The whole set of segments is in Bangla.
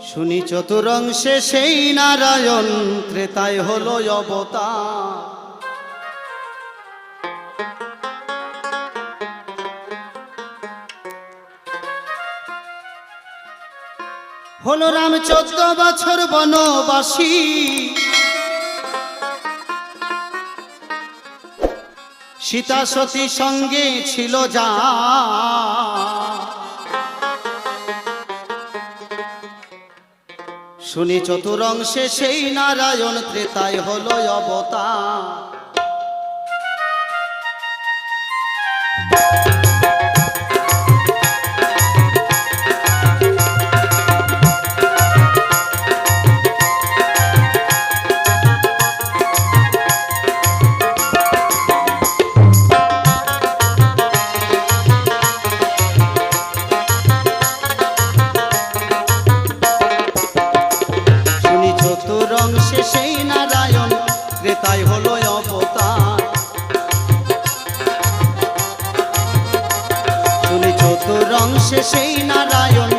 শুনি চতুরংশে সেই নারায়ণ ত্রেতায় হলো অবতার। হলো রাম 14 বছর বনবাসী, সীতা সতী সঙ্গে ছিল যা। শুনি চতুরংশে সেই নারায়ণ ত্রেতায় হলো অবতার। চতুরংশে সেই নারায়ণ ত্রেতায় হলো অবতার। শুনি চতুরংশে সেই নারায়ণ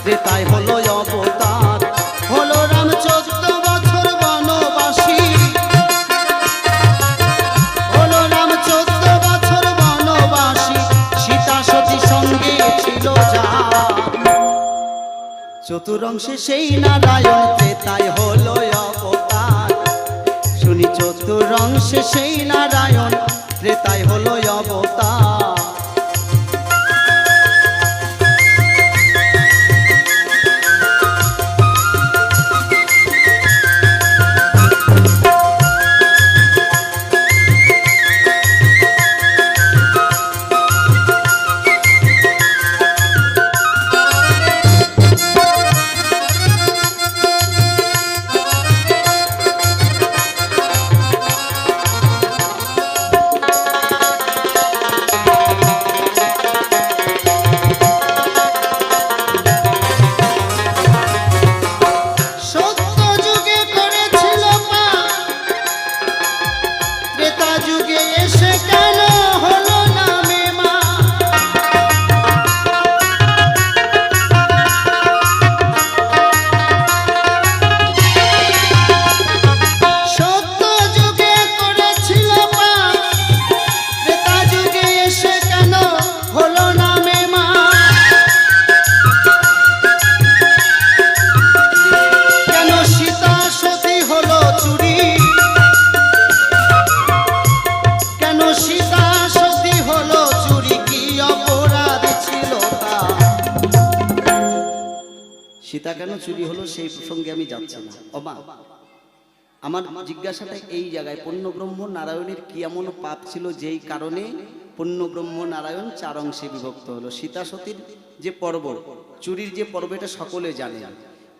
ত্রেতায় হলো অবতার। হলো রাম 14 বছর বনবাসী, হলো রাম 14 বছর বনবাসী, সীতা সতী সঙ্গে ছিল যা। চতুরংশে সেই নারায়ণ ত্রেতায় হলো অবতার। শুনি চতুরংশে সেই নারায়ণ ত্রেতায় হলো অবতার। সীতা কেন চুরি হলো সেই প্রসঙ্গে আমি যাচ্ছি না। ওমা, আমার জিজ্ঞাসাটা এই জায়গায়, পূর্ণব্রহ্ম নারায়ণের কি এমন পাপ ছিল যেই কারণে পূর্ণব্রহ্ম নারায়ণ 4 অংশে বিভক্ত হলো? সীতা সতীর যে পর্ব, চুরির যে পর্ব, এটা সকলে জানে,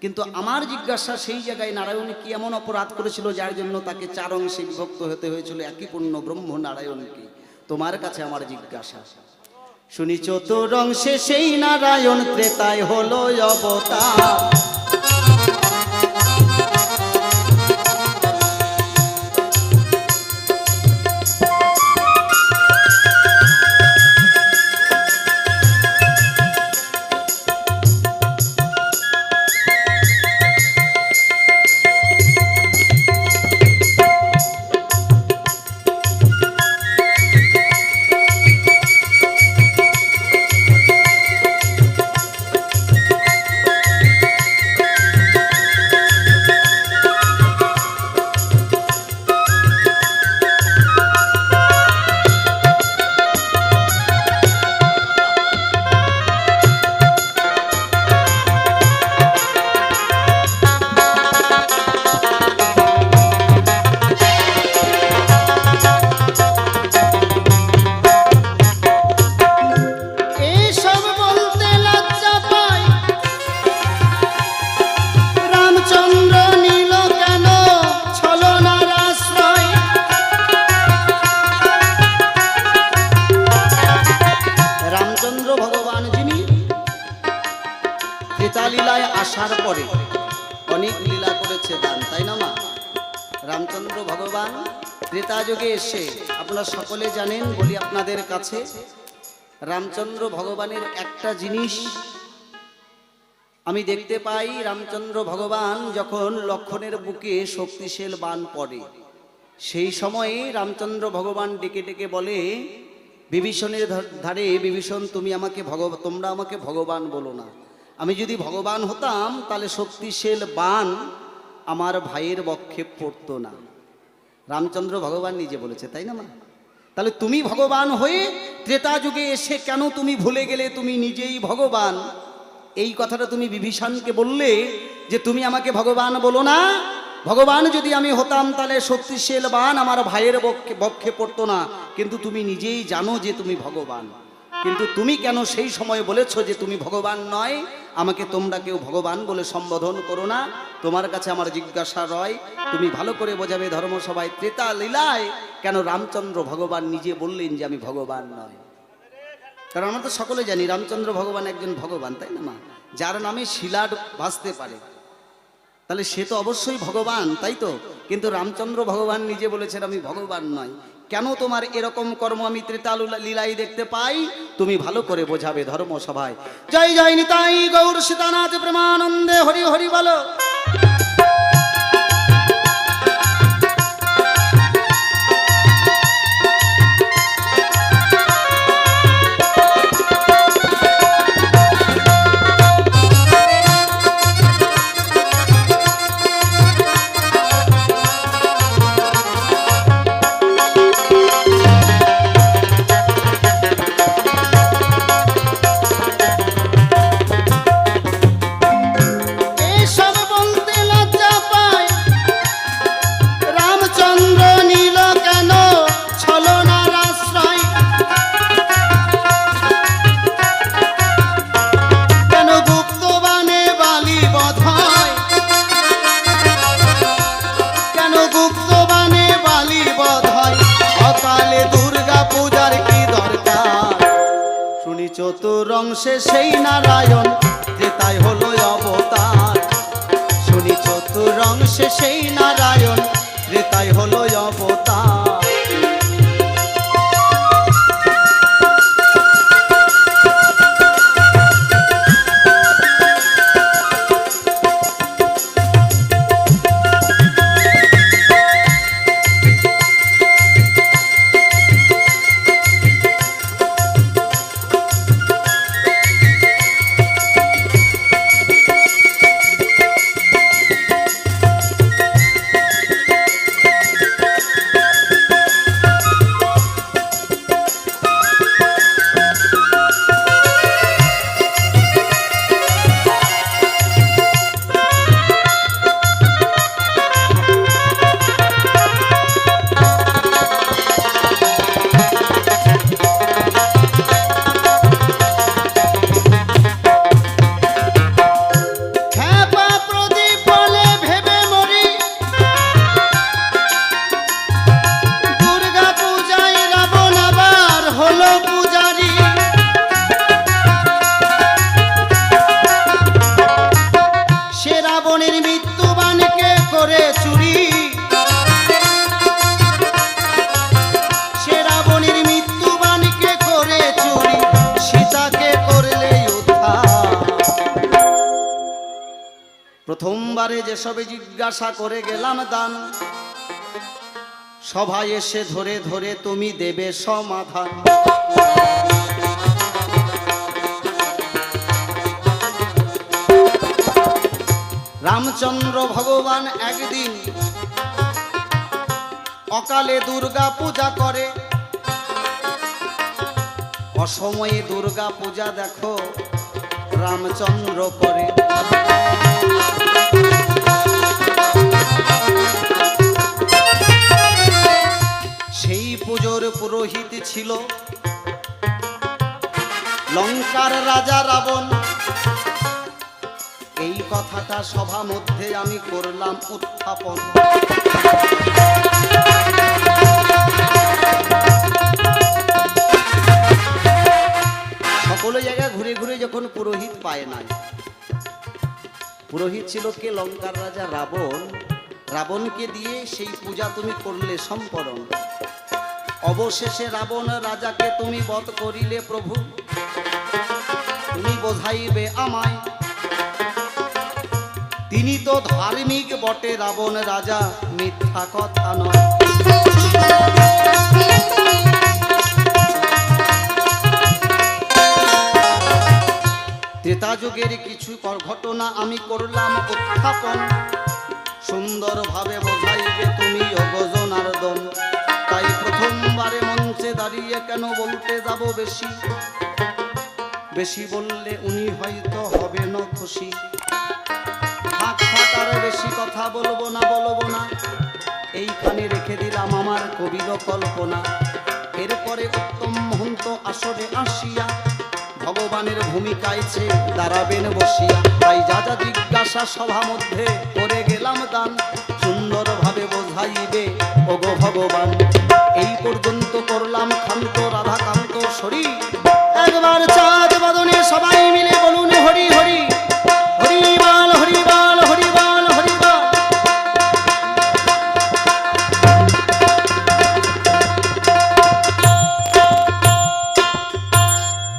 কিন্তু আমার জিজ্ঞাসা সেই জায়গায় নারায়ণ কি এমন অপরাধ করেছিল যার জন্য তাকে 4 অংশে বিভক্ত হতে হয়েছিল একই পূর্ণব্রহ্ম নারায়ণকে? তোমার কাছে আমার জিজ্ঞাসা। শুনি চতুরংশে সেই নারায়ণ ত্রেতায় হলো অবতার। লীলায় আসার পরে অনেক লীলা করেছে দান, তাই না মা? রামচন্দ্র ভগবান ত্রেতা যুগে এসে, আপনারা সকলে জানেন, বলি আপনাদের কাছে, রামচন্দ্র ভগবানের একটা জিনিস আমি দেখতে পাই রামচন্দ্র ভগবান যখন লক্ষণের বুকে শক্তিশাল বাণ পড়ে, সেই সময়ে রামচন্দ্র ভগবান ডেকে ডেকে বলে বিভীষণের ধারে, বিভীষণ তোমরা আমাকে ভগবান বলো না। আমি যদি ভগবান হতাম তাহলে শক্তিশাল বাণ আমার ভাইয়ের বক্ষে পড়তো না। রামচন্দ্র ভগবান নিজে বলেছে, তাই না মা? তাহলে তুমি ভগবান হয়ে ত্রেতা যুগে এসে কেন তুমি ভুলে গেলে তুমি নিজেই ভগবান? এই কথাটা তুমি বিভীষণকে বললে যে তুমি আমাকে ভগবান বলো না। ভগবান যদি আমি হতাম তাহলে শক্তিশাল বাণ আমার ভাইয়ের বক্ষে পড়তো না, কিন্তু তুমি নিজেই জানো যে তুমি ভগবান। কিন্তু তুমি কেন সেই সময় বলেছো যে তুমি ভগবান নয়? আমাকে তোমরা কেউ ভগবান বলে সম্বোধন করো না। তোমার কাছে আমার জিজ্ঞাসা রয়, তুমি ভালো করে বোঝাবে ধর্মসভায় ত্রেতা লীলায় কেন রামচন্দ্র ভগবান নিজে বললেন যে আমি ভগবান নয়? কারণ আমরা তো সকলে জানি রামচন্দ্র ভগবান একজন ভগবান, তাই না মা? যার নামে শিলা ভাসতে পারে, তাহলে সে তো অবশ্যই ভগবান, তাই তো? কিন্তু রামচন্দ্র ভগবান নিজে বলেছেন আমি ভগবান নয়। কেন তোমার এরকম কর্ম আমি ত্রেতা লীলাই দেখতে পাই? তুমি ভালো করে বোঝাবে ধর্মসভায়। জয় জয় নিতাই গৌর সীতানাথ প্রেমানন্দে হরি হরি বলো। চতুরংশে সেই নারায়ণ ত্রেতায় হলো অবতার। শুনি চতুরংশে সেই নারায়ণ ত্রেতায় হলো অবতার। প্রথমবারে যেসবে জিজ্ঞাসা করে গেলাম দান, সভায় এসে ধরে ধরে তুমি দেবে সমাধান। রামচন্দ্র ভগবান একদিন অকালে দুর্গা পূজা করে। অসময়ে দুর্গা পূজা দেখো রামচন্দ্র করে। সেই পুজোর পুরোহিত ছিল লঙ্কার রাজা রাবণ। এই কথাটা সভা মধ্যে আমি করলাম উত্থাপন। সকল জায়গায় ঘুরে ঘুরে যখন পুরোহিত পায় নাই, পুরোহিত ছিল কে? লঙ্কার রাজা রাবণ। রাবণকে দিয়ে সেই পূজা তুমি করলে সম্পরণ। অবশেষে রাবণ রাজাকে তুমি বধ করিলে প্রভু, তুমি বোঝাইবে আমায়। তিনি তো ধার্মিক বটে রাবণ রাজা, মিথ্যা কথা নয়। ত্রেতা যুগের কিছু ঘটনা আমি করলাম উত্থাপন, সুন্দরভাবে বোঝাইবে তুমি অগজনার্দন। তাই প্রথমবারে মঞ্চে দাঁড়িয়ে কেন বলতে যাব বেশি, বেশি বললে উনি হয়তো হবেন খুশি। হাত ফাটার বেশি কথা বলবো না, এইখানে রেখে দিলাম আমার কবির কল্পনা। এরপরে উত্তম মহন্ত আসরে আসিয়া ভগবানের ভূমিকায় দাঁড়াবেন বসিয়া। তাই যা যা জিজ্ঞাসা সভা মধ্যে করে গেলাম দান, সুন্দরভাবে বোঝাইবে ওগো ভগবান। এই পর্যন্ত করলাম ক্ষান্ত রাধাকান্ত শরীর। একবার চাঁদ বদনে সবাই মিলে বলুন হরি হরি, হরিবাল হরিবাল হরিবাল হরিবাল।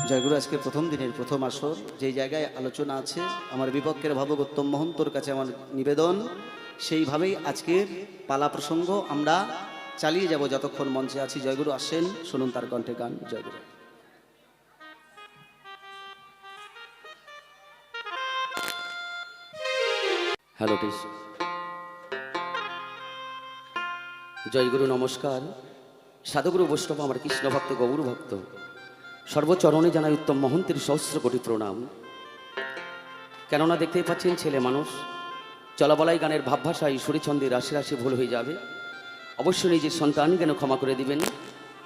জয়গুরু, আজকে প্রথম দিনের প্রথম আসর, যেই জায়গায় আলোচনা আছে আমার বিপক্ষের ভাবক উত্তম মহন্তর কাছে আমার নিবেদন, সেইভাবেই আজকের পালা প্রসঙ্গ আমরা চালিয়ে যাব যতক্ষণ মঞ্চে আছি। জয়গুরু আসেন, শুনুন তার কণ্ঠে গান। জয়গুরু। হ্যালো টিস, জয়গুরু নমস্কার। সাধুগুরু বৈষ্ণব আমার কৃষ্ণ ভক্ত গৌর ভক্ত সর্বচরণে জানাই উত্তম মহন্তের সহস্র কোটি প্রণাম। কেননা দেখতেই পাচ্ছেন ছেলে মানুষ, চলাবলাই গানের ভাবভাষায় সুরিছন্দের রাশি রাশি ভুল হয়ে যাবে। অবশ্যই নিজের সন্তান যেন ক্ষমা করে দিবেন,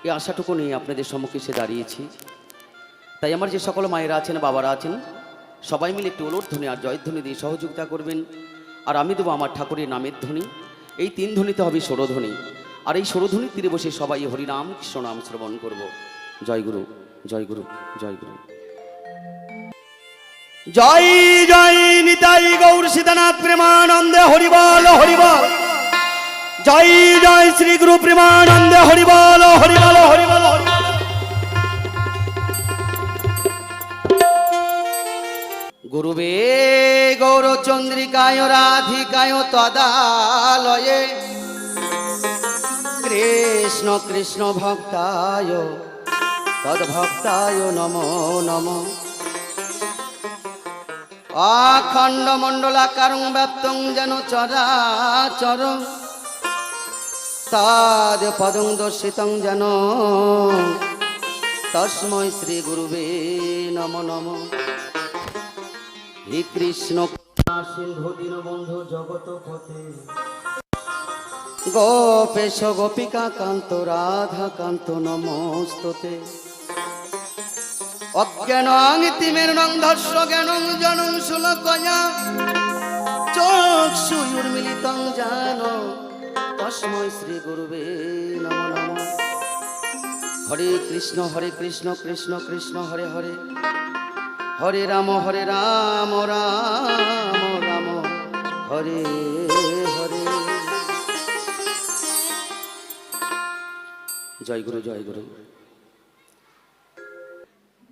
এই আশাটুকু নিয়ে আপনাদের সম্মুখে এসে দাঁড়িয়েছি। তাই আমার যে সকল মায়েরা আছেন, বাবারা আছেন, সবাই মিলে একটু উলুধ্বনি আর জয়ধ্বনি দিয়ে সহযোগিতা করবেন। আর আমি দেবো আমার ঠাকুরের নামের ধ্বনি। এই তিন ধ্বনিতে হবে ষড়ধ্বনি, আর এই ষড়ধ্বনির তীরে বসে সবাই হরিনাম কৃষ্ণ নাম শ্রবণ করব। জয়গুরু, জয়গুরু, জয়গুরু। জয় জয় নিতাই গৌর সীতানাথ প্রেমানন্দে হরিবল হরিবল। জয় জয় শ্রী গুরু প্রেমানন্দে হরিবল হরিবল হরিবল। গুরুবে গৌরচন্দ্রিকায় রাধিকায় তদালয়ে, কৃষ্ণ কৃষ্ণ ভক্তায় তদ্ভক্তায় নমো নমো। অখণ্ড মণ্ডলাকারং ব্যাপ্তং যেন চরাচর, তাদ পদং দর্শিতং যেন তস্मै শ্রী গুরুবে নমো নমো। হে কৃষ্ণ সিন্ধু দীনবন্ধু জগৎপতে, গোপেশ গোপিকা কান্ত রাধা কান্ত নমস্তুতে। অজ্ঞানং তিমিরং ধস্য জ্ঞানং জনং শুলকয়া, চক্ষুর্মিলিতং যেন তস্मै শ্রী গুরুবে নমো নমো। হরে কৃষ্ণ কৃষ্ণ কৃষ্ণ হরে হরে, হরে রাম রাম রাম হরে হরে। জয় গুরু, জয় গুরু।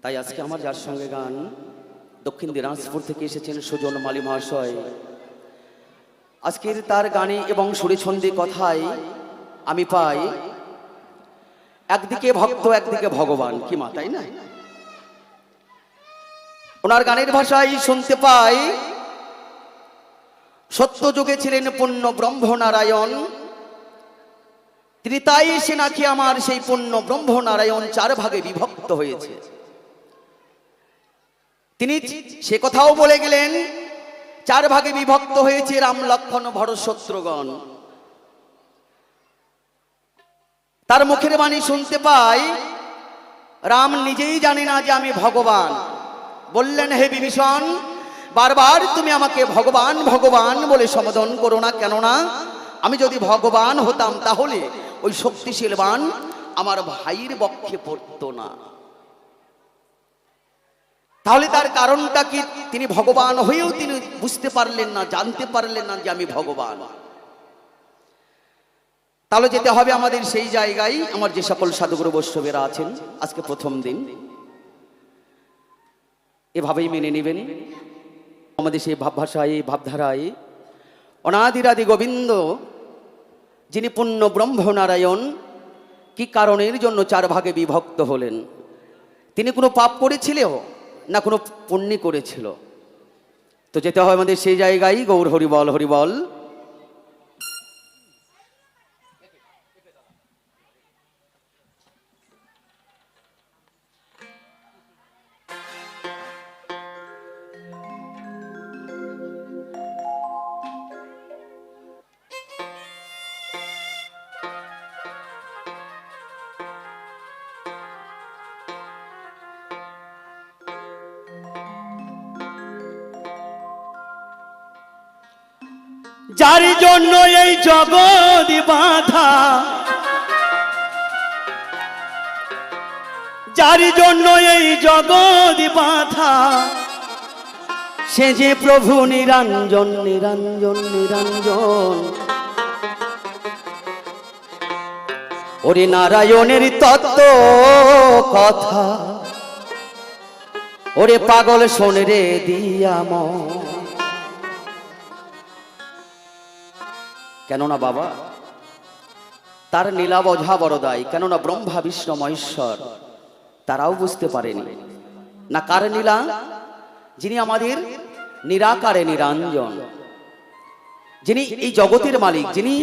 তাই আজকে আমার যার সঙ্গে গান, দক্ষিণ দিনাজপুর থেকে এসেছেন সুজন মালী মহাশয়। আজকের তার গানে এবং সুরেছন্দে কথায় আমি পাই একদিকে ভক্ত একদিকে ভগবান, কি মা তাই না? ওনার গানের ভাষায় শুনতে পাই সত্য যুগে ছিলেন পূর্ণ ব্রহ্ম নারায়ণ, ত্রেতায় এসে নাকি আমার সেই পূর্ণ ব্রহ্ম নারায়ণ চার ভাগে বিভক্ত হয়েছে। তিনি সে কথাও বলে গেলেন চার ভাগে বিভক্ত হয়েছে রাম লক্ষ্মণ ভরত শত্রুঘ্ন। তার মুখের বাণী শুনতে পাই রাম নিজেই জানে না যে আমি ভগবান। বললেন, হে বিভীষণ, বারবার তুমি আমাকে ভগবান ভগবান বলে সম্বোধন করো না, কেননা আমি যদি ভগবান হতাম তাহলে ওই শক্তিশীল বাণ আমার ভাইয়ের বক্ষে পড়তো না। তাহলে তার কারণটা কি? তিনি ভগবান হয়েও তিনি বুঝতে পারলেন না, জানতে পারলেন না যে আমি ভগবান। তাহলে যেতে হবে আমাদের সেই জায়গায়। আমার যে সকল সাধুগুরু বৈষ্ণবেরা আছেন, আজকে প্রথম দিন এভাবেই মেনে নেবেন। আমাদের সেই ভাবভাষায় ভাবধারায় অনাদিরাদি গোবিন্দ যিনি পূর্ণ ব্রহ্মনারায়ণ কি কারণের জন্য চার ভাগে বিভক্ত হলেন? তিনি কোনো পাপ করেছিল না কোনো পুণ্য করেছিল? তো যেতে হয় আমাদের সেই জায়গায়। গৌর হরিবল হরিবল। যার জন্য এই জগৎ বাঁধা, যার জন্য এই জগৎ বাঁধা, সে যে প্রভু নিরঞ্জন নিরঞ্জন নিরঞ্জন। ওরে নারায়ণের তত্ত্ব কথা, ওরে পাগল শোন রে দিয়া মন। কেননা বাবা তার লীলা বোঝা বড় দায়। কেননা ব্রহ্মা বিষ্ণু মহেশ্বর তারাও বুঝতে পারেনি না কার লীলা, যিনি আমাদের নিরাকারে নিরঞ্জন, যিনি এই জগতের মালিক, যিনি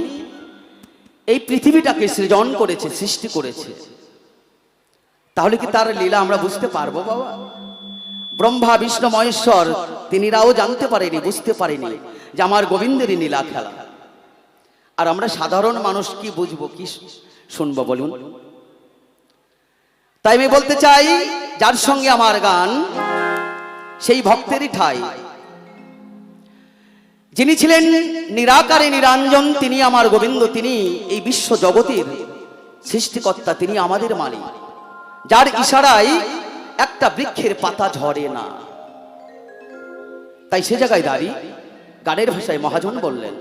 এই পৃথিবীটাকে সৃজন করেছে, সৃষ্টি করেছে। তাহলে কি তার লীলা আমরা বুঝতে পারবো বাবা? ব্রহ্মা বিষ্ণু মহেশ্বর তিনিরাও জানতে পারেনি, বুঝতে পারেনি যে আমার গোবিন্দেরই লীলা খেলা। আর আমরা সাধারণ মানুষ কি বুঝবো, কি শুনবো বলুন? তাই আমি বলতে চাই, যার সঙ্গে আমার গান সেই ভক্তেরই ঠাই। যিনি ছিলেন নিরাকারে নিরঞ্জন, তিনি আমার গোবিন্দ, তিনি এই বিশ্ব জগতের সৃষ্টিকর্তা, তিনি আমাদের মালিক, যার ইশারায় একটা বৃক্ষের পাতা ঝরে না। তাই সে জায়গায় দাঁড়িয়ে গানের ভাষায় মহাজন বললেন,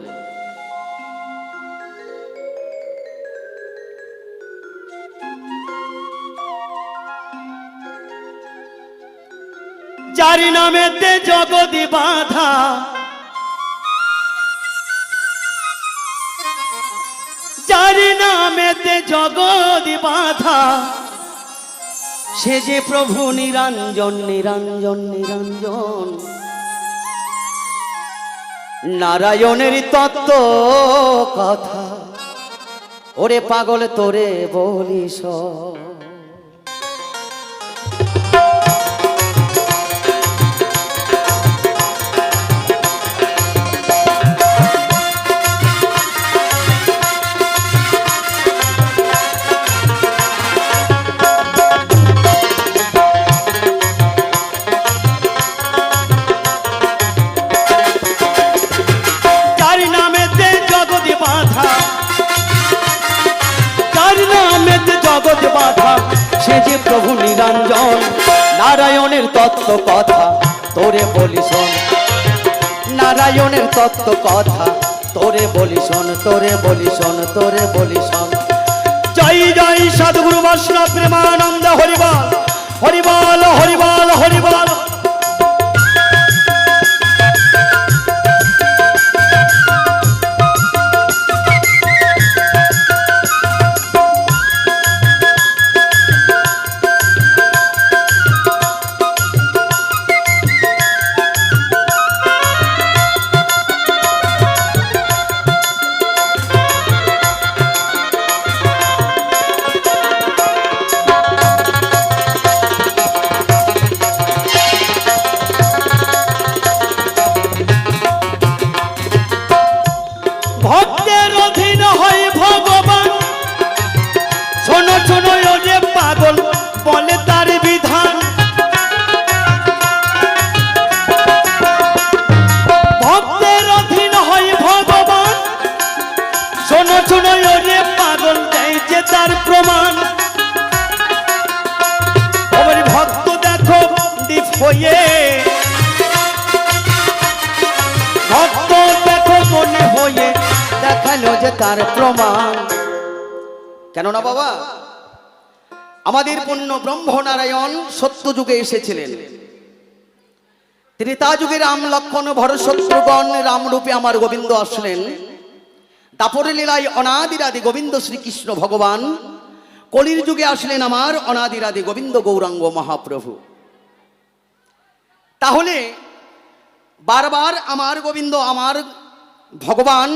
যার নামেতে জগৎ বাঁধা, যার নামেতে জগৎ বাঁধা, সে যে প্রভু নিরঞ্জন নিরঞ্জন নিরঞ্জন। নারায়ণের তত্ত্ব কথা, ওরে পাগল তোরে বলিস। সে যে প্রভু নিরঞ্জন, নারায়ণের তত্ত্ব কথা তোরে বলি শোন। নারায়ণের তত্ত্ব কথা তোরে বলি শোন, তোরে বলি শোন, তোরে বলি শোন। জয় জয় সদ্গুরু বৈষ্ণব প্রেমানন্দ হরিবল হরিবল হরিবল হরিবল। ভক্তের অধীন হয় ভগবান, শোনো শোনো ওরে পাগল বলে তার বিধান। ভক্তের অধীন হয় ভগবান, শোনো শোনো ওরে পাগল দেয় যে তার প্রমাণ। ওর ভক্ত দেখো দীপ হয়ে, ভক্ত দেখো মনে হয়ে দেখালো যে তার প্রমাণ। কেননা বাবা আমাদের পূর্ণ ব্রহ্মনারায়ণ সত্য যুগে এসেছিলেন, ত্রেতা যুগে রাম লক্ষ্মণ ভরত শত্রুগণ রামরূপে আমার গোবিন্দ আসলেন। দাপর লীলায় অনাদিরাদি গোবিন্দ শ্রীকৃষ্ণ ভগবান কলির যুগে আসলেন আমার অনাদিরাদি গোবিন্দ গৌরাঙ্গ মহাপ্রভু। তাহলে বারবার আমার গোবিন্দ আমার ভগবান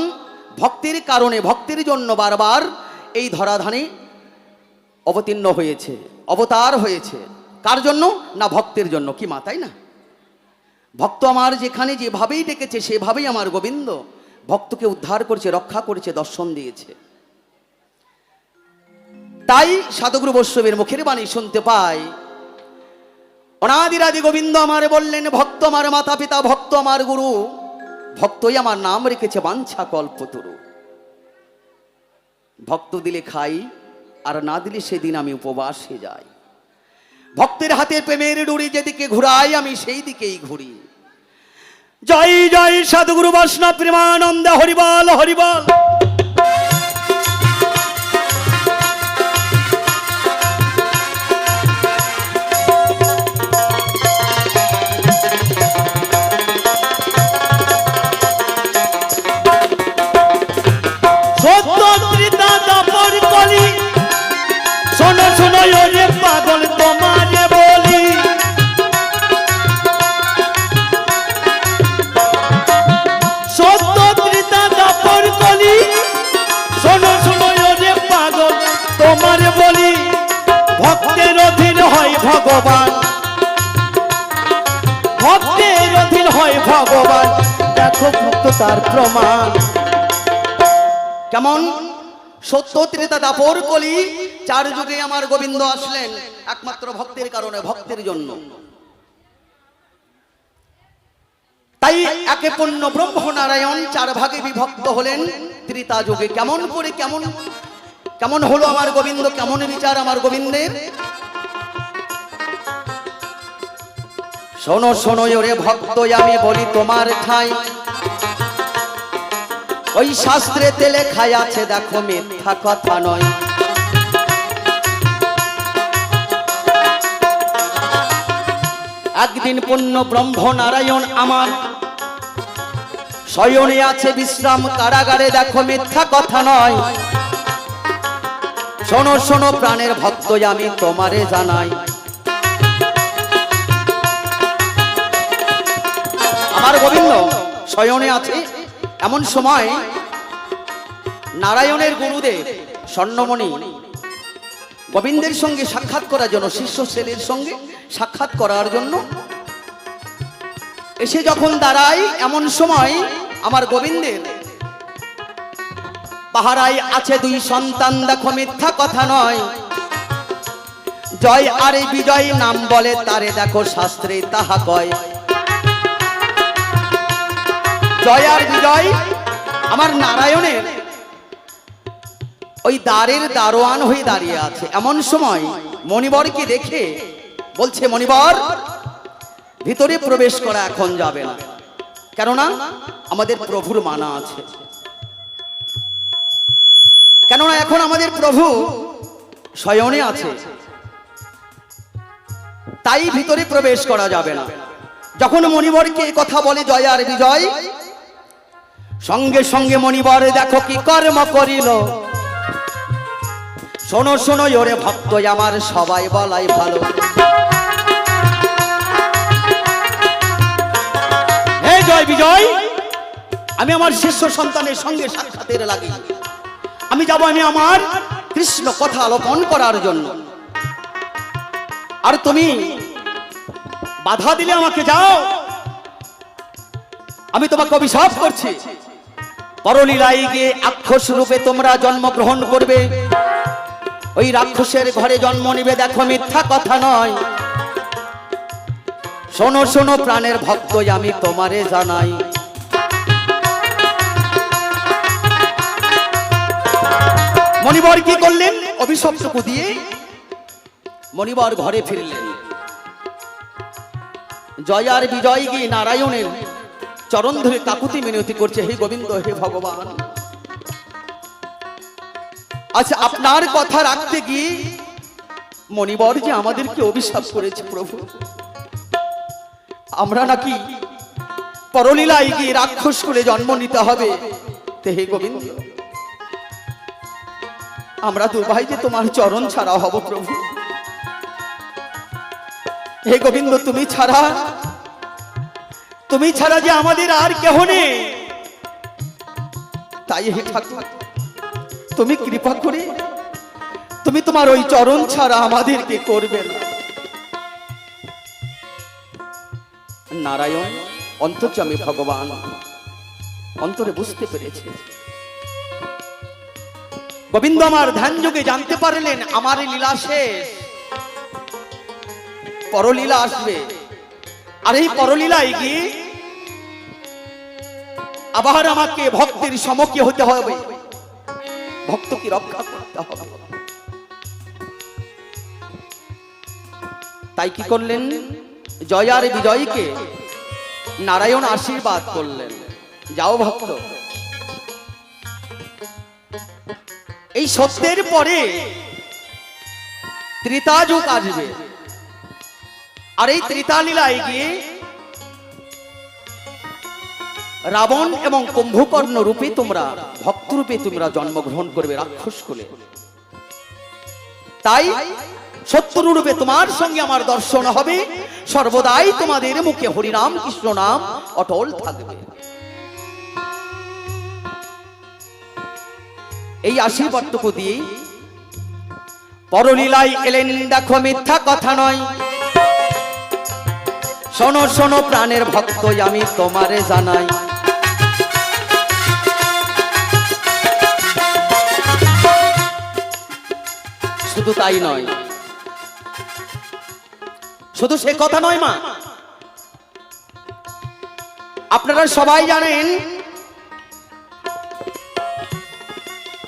ভক্তির কারণে ভক্তির জন্য বারবার এই ধরাধানে অবতীর্ণ হয়েছে, অবতার হয়েছে। কার জন্য? না ভক্তের জন্য। কি মা, তাই না? ভক্ত আমার যেখানে যেভাবেই ডেকেছে সেভাবেই আমার গোবিন্দ ভক্তকে উদ্ধার করেছে, রক্ষা করেছে, দর্শন দিয়েছে। তাই সাধুগুরু বৈষ্ণবের মুখের বাণী শুনতে পাই, অনাদিরাদি গোবিন্দ আমার বললেন ভক্ত আমার মাতা পিতা, ভক্ত আমার গুরু, ভক্তই আমার নাম রেখেছে বাঞ্ছা কল্পতরু। ভক্ত দিলে খাই, আর না দিলে সেদিন আমি উপবাসে যাই। ভক্তের হাতে প্রেমের ডুরি যেদিকে ঘুরাই আমি সেই দিকেই ঘুরি। জয় জয় সাধুগুরু বৈষ্ণব প্রেমানন্দ, হরিবল হরিবল। শোনো শোনো ওরে পাগল তোমারে বলি, সত্য ত্রিতা দাপর কলি। শোনো শোনো ওরে পাগল তোমারে বলি, ভক্তের অধীন হয় ভগবান, ভক্তের অধীন হয় ভগবান। দেখো ভক্ত তার প্রমাণ কেমন। সত্য ত্রেতা দাপর কলি চার যুগে আমার গোবিন্দ আসলেন একমাত্র ভক্তের কারণে, ভক্তের জন্য। তাই একে পূর্ণ ব্রহ্ম নারায়ণ চার ভাগে বিভক্ত হলেন ত্রেতা যুগে। কেমন করে কেমন কেমন হলো আমার গোবিন্দ, কেমন বিচার আমার গোবিন্দের। শোনো শোনো ওরে ভক্ত আমি বলি তোমার ঠাই, ওই শাস্ত্রেতে লেখাই আছে দেখো মিথ্যা কথা নয়। একদিন পূর্ণ ব্রহ্ম নারায়ণ আমার শয়নে আছে বিশ্রাম কারাগারে, দেখো মিথ্যা কথা নয়। শোনো শোনো প্রাণের ভক্ত আমি তোমারে জানাই, আমার গোবিন্দ শয়নে আছে। এমন সময় নারায়ণের গুরুদেব স্বর্ণমণি গোবিন্দের সঙ্গে সাক্ষাৎ করার জন্য, শিষ্য ছেলের সঙ্গে সাক্ষাৎ করার জন্য এসে যখন দাঁড়ায়, এমন সময় আমার গোবিন্দের পাহারায় আছে দুই সন্তান, দেখো মিথ্যা কথা নয়। জয় আরে বিজয় নাম বলে তারে, দেখো শাস্ত্রে তাহা কয়। জয় আর বিজয় আমার নারায়ণের ওই দ্বারের দারোয়ান হয়ে দাঁড়িয়ে আছে। এমন সময় মণিবরকে দেখে বলছে, মণিবর ভিতরে প্রবেশ করা এখন যাবে না, কেননা আমাদের প্রভুর মানা আছে। কেননা এখন আমাদের প্রভু শয়নে আছে, তাই ভিতরে প্রবেশ করা যাবে না। যখন মণিবরকে কথা বলে জয় আর বিজয়, সঙ্গে সঙ্গে মণিবর দেখো কি কর্ম করিল। শোনো শোনো ওরে ভক্ত আমার সবাই বলাই ভালো, হে জয় বিজয়, আমি আমার শিষ্য সন্তানের সঙ্গে সাক্ষাতের লাগি আমি যাব, আমি আমার কৃষ্ণ কথা আলোপন করার জন্য। আর তুমি বাধা দিলে আমাকে যাও, আমি তোমাকে অভিশাপ করছি। পরলীলায় গিয়ে রাক্ষস রূপে তোমরা জন্মগ্রহণ করবে, ওই রাক্ষসের ঘরে জন্ম নিবে, দেখো মিথ্যা কথা নয়। শোনো শোনো প্রাণের ভক্ত আমি তোমারে জানাই। মণিবর কি করলেন? অভিশপ্তকু দিয়ে মণিবর ঘরে ফিরলেন। জয় আর বিজয় গিয়ে নারায়ণের চরণ ধরে কাকুতি মিনতি করছে, হে গোবিন্দ, হে ভগবান, আচ্ছা আপনার কথা রাখতে গিয়ে মণিবর যে আমাদেরকে অভিশাপ করেছে প্রভু, আমরা নাকি পরলীলায় গিয়ে রাক্ষস করে জন্ম নিতে হবে। তে হে গোবিন্দ, আমরা দু ভাই যে তোমার চরণ ছাড়া হব প্রভু। হে গোবিন্দ, তুমি ছাড়া যে আমাদের আর কেহ নেই। তাই হে ঠাকুর, তুমি কৃপা করে তুমি তোমার ওই চরণ ছাড়া আমাদেরকে করবে না। নারায়ণ অন্তর্যামী ভগবান অন্তরে বুঝতে পেরেছে। গোবিন্দ আমার ধ্যান যোগে জানতে পারলেন আমার লীলা শেষ, পরলীলা আসবে। আর এই পরলীলায় গিয়ে আবার আমাকে ভক্তের সমক্ষে হতে হবে, ভক্তকে রক্ষা করতে হবে। তাই কি করলেন? জয়ার বিজয়কে নারায়ণ আশীর্বাদ করলেন, যাও ভক্ত, এই সত্যের পরে ত্রেতা যুগ আসবে। আর এই ত্রেতা লীলায় গিয়ে রাবণ এবং কুম্ভকর্ণ রূপে তোমরা ভক্ত রূপে তোমরা জন্মগ্রহণ করবে রাক্ষস কুলে। তাই শত্রু রূপে তোমার সঙ্গে আমার দর্শন হবে, সর্বদাই তোমাদের মুখে হরিনাম কৃষ্ণ নাম অটল থাকবে। এই আশীর্বাদটুকু দিয়ে পরলীলায় এলেন, দেখো মিথ্যা কথা নয়। শোনো শোনো প্রাণের ভক্ত, আমি তোমারে জানাই। শুধু তাই নয়, শুধু সে কথা নয় মা, আপনারা সবাই জানেন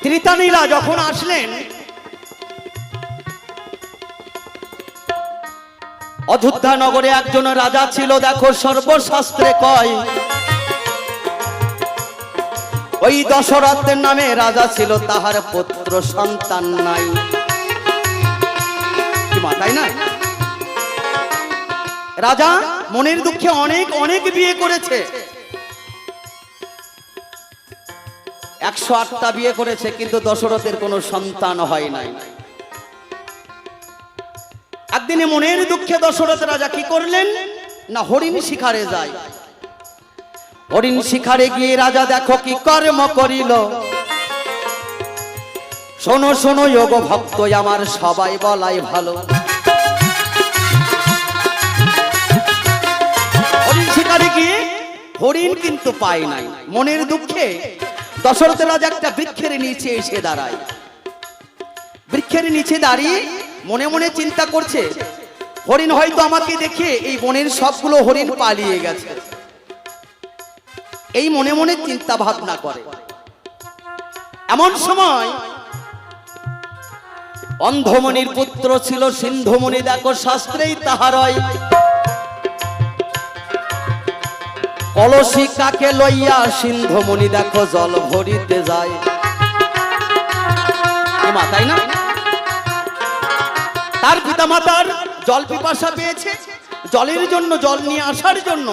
ত্রিতানীলা যখন আসলেন, অযোধ্যা নগরে একজন রাজা ছিল। দেখো সর্বশাস্ত্রে কয় ওই দশরথের নামে রাজা ছিল, তাহার পুত্র সন্তান নাই। তাই না? রাজা মনের দুঃখে অনেক অনেক বিয়ে করেছে, 108টা বিয়ে করেছে, কিন্তু দশরথের কোনো সন্তান হয় নাই। একদিনে মনের দুঃখে দশরথ রাজা কি করলেন না, হরিণ শিকারে যায়। হরিণ শিকারে গিয়ে রাজা দেখো কি কর্ম করিল। শোনো শোনো যোগ ভক্ত আমার, সবাই বলাই ভালো। হরিণ শিকারে গিয়ে হরিণ কিন্তু পায় নাই। মনের দুঃখে দশরথ রাজা একটা বৃক্ষের নিচে এসে দাঁড়ায়। বৃক্ষের নিচে দাঁড়িয়ে মনে মনে চিন্তা করছে, হরিণ হয়তো আমাকে দেখে এই বনের সবগুলো হরিণ পালিয়ে গেছে। এই মনে মনে চিন্তা ভাবনা করে। এমন সময় অন্ধমণির পুত্র ছিল সিন্ধুমণি, দেখো শাস্ত্রেই তাহারই কলসি কাকে লইয়া সিন্ধুমণি দেখো জল ভরিতে যায়। তাই না? তার পিতা মাতার জল পিপাসা পেয়েছে, জলের জন্য জল নিয়ে আসার জন্য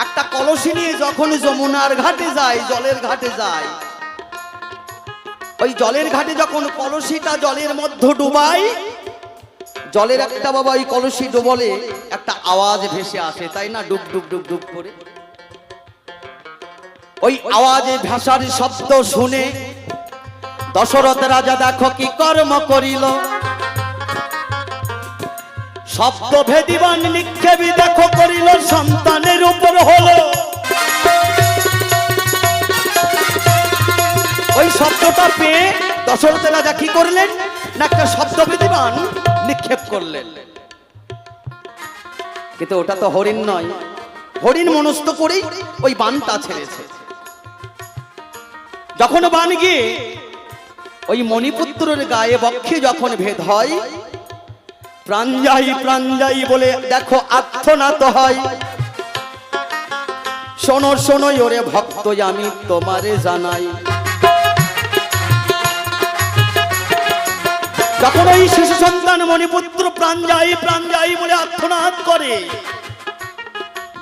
একটা কলসি নিয়ে যখন যমুনার ঘাটে যায়, জলের ঘাটে যায়, ওই জলের ঘাটে যখন কলসিটা জলের মধ্যে ডুবায়, জলের একটা বাবা ওই কলসি ডুবলে একটা আওয়াজ ভেসে আসে, তাই না? ডুব ডুব ডুব ডুব করে। ওই আওয়াজে ভাষার শব্দ শুনে দশরথ রাজা দেখো কি কর্ম করিল। শব্দ ভেদিবান নিক্ষেপী দেখো করিল, সন্তানের উপর হলো। ওই শব্দটা পেয়ে দশরথ রাজা কি করলেন না, একটা শব্দ ভেদিবান নিক্ষেপ করলেন। কিন্তু ওটা তো হরিণ নয়, হরিণ মনস্থ করেই ওই বানটা ছেড়েছে। যখন বান গিয়ে ওই মণিপুত্রের গায়ে বক্ষে যখন ভেদ হয়, প্রাণ যাই বলে দেখো আর্তনাদ হয়। শোনো শোনো ওরে ভক্ত আমি তোমারে জানাই। যখন ওই শিশু সন্তান মণিপুত্র প্রাণ যাই বলে আর্তনাদ করে,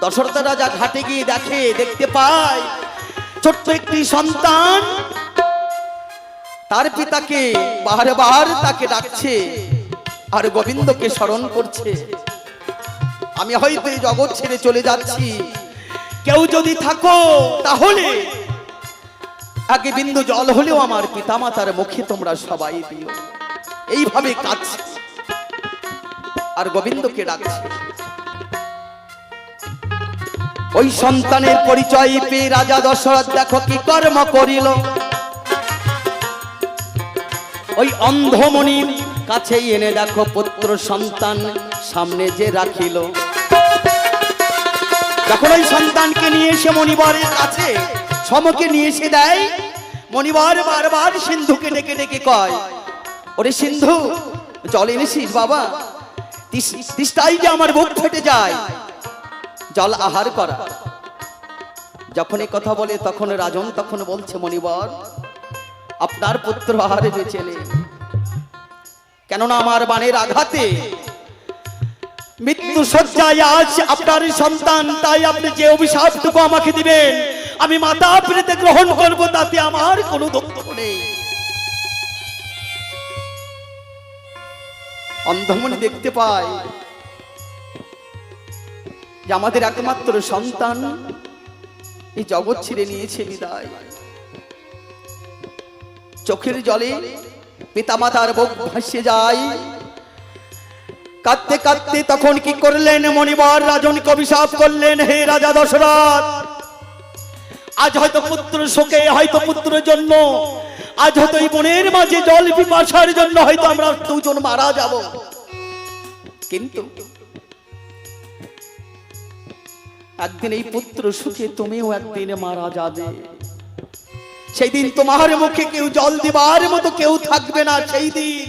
দশরথ রাজা ঘাটে গিয়ে দেখতে পায় ছোট্ট একটি সন্তান তার পিতাকে বারবার তাকে ডাকছে আর গোবিন্দকে স্মরণ করছে। আমি হয়তো এই জগৎ ছেড়ে চলে যাচ্ছি, কেউ যদি থাকো তাহলে আগে বিন্দু জল হলেও আমার পিতামাতার মুখে তোমরা সবাই দিও। এইভাবে কাঁদছে আর গোবিন্দকে ডাকছে। ওই সন্তানের পরিচয় পেয়ে রাজা দশরথ দেখো কি কর্ম করিল। ওই অন্ধমণির কাছে এনে দেখো পুত্র সন্তান সামনে যে রাখিল। যখন ওই সন্তানকে নিয়ে এসে মণিবরের কাছে সমকে নিয়ে এসে দেয়, মণিবর বারবার সিন্ধুকে ডেকে ডেকে কয়, ওরে সিন্ধু জল এনেছিস বাবা? তিষ্টাই যে আমার বুক ফেটে যায়, জল আহার করা। যখন এই কথা বলে তখন রাজন তখন বলছে, মণিবর আপনার পুত্র আহারে বেঁচে নেই, কেননা আমার বাণের আঘাতে মৃত্যু শয্যায় আজ আপনার সন্তান, তাই আপনি যে অভিশাপটুকু আমাকে দিবেন আমি মাতা পিতাতে গ্রহণ করব, তাতে আমার কোনো দুঃখ নেই। অন্ধমণি দেখতে পায় যে আমাদের একমাত্র সন্তান এই জগৎ ছেড়ে নিয়েছে বিদায়। চোখের জলে পিতামাতার বুক ভাসিয়ে যায়। কাঁদতে কাঁদতে তখন কি করলেন মণিবর রাজনকে অভিশাপ করলেন, হে রাজা দশরথ, আজ হয়তো পুত্র শোকে, হয়তো পুত্রের জন্য, আজ হয়তো এই বনের মাঝে জল পিপাসার জন্য হয়তো আমরা দুজন মারা যাব, কিন্তু একদিন এই পুত্র সুখে তুমিও একদিন মারা যাবে। সেই দিন তোমার মুখে কেউ জল দিবার মতো কেউ থাকবে না। সেই দিন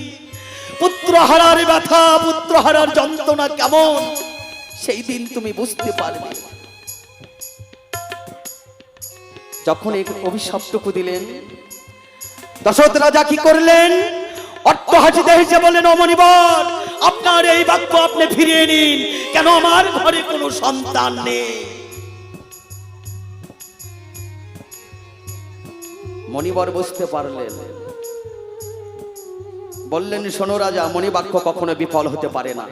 পুত্র হারার ব্যথা, পুত্র হারার যন্ত্রণা কেমন, সেই দিন তুমি বুঝতে পারবে। যখন এই অভিশাপটুকু দিলেন, দশরথ রাজা কি করলেন? অট্টহাসিতে হেসে বলেন, ও মণিবর আপনার এই বাক্য আপনি ফিরিয়ে নিন, কেন আমার ঘরে কোনো সন্তান নেই। মণিবর বুঝতে পারলেন, বললেন, শোনো রাজা, মণিবাক্য কখনো বিফল হতে পারে না।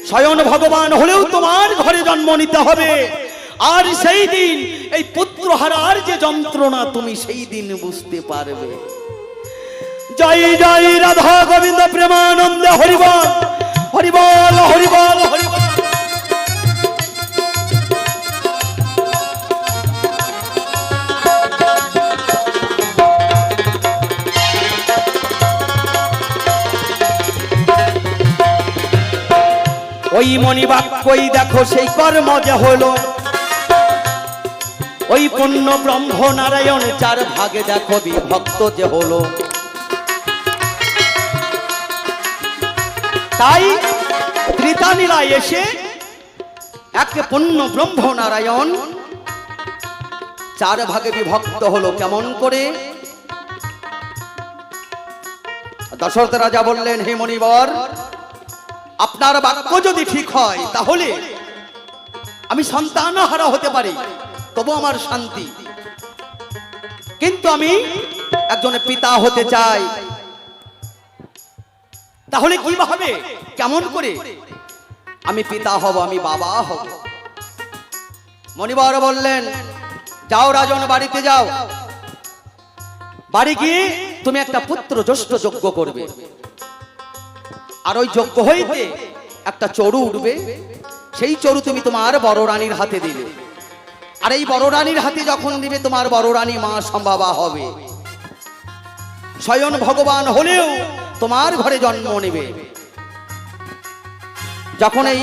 স্বয়ং ভগবান হলেও তোমার ঘরে জন্ম নিতে হবে, আর সেই দিন এই পুত্র হারার যে যন্ত্রণা তুমি সেই দিন বুঝতে পারবে। জয় জয় রাধা গোবিন্দ প্রেমানন্দে হরিবল হরিবল হরিবল হরিবল। ওই মণিবাক্যই দেখো সেই কর্ম যে হলো, ওই পূর্ণ ব্রহ্ম নারায়ণ চার ভাগে দেখো বিভক্ত যে হলো। তাই ত্রিতানীলায় এসে এক পূর্ণ ব্রহ্ম নারায়ণ চার ভাগে বিভক্ত হলো। কেমন করে? দশরথ রাজা বললেন, হে মণিবর, আপনার বাক্য যদি ঠিক হয় তাহলে আমি সন্তান হারা হতে পারি, তবু আমার শান্তি, কিন্তু আমি একজন পিতা হতে চাই। তাহলে কি হবে, কেমন করে আমি পিতা হব, আমি বাবা হব? মণিবর বললেন, যাও রাজন, বাড়িতে যাও, বাড়ি গিয়ে তুমি একটা পুত্র জ্যেষ্ঠ যজ্ঞ করবে, আর ওই যজ্ঞ হইতে একটা চরু উঠবে, সেই চরু তুমি তোমার বড় রানীর হাতে দিবে, আর এই বড় রানীর হাতে যখন দিবে তোমার বড় রানী মা সম্ভবা হবে, স্বয়ং ভগবান হলেও তোমার ঘরে জন্ম নেবে। যখন এই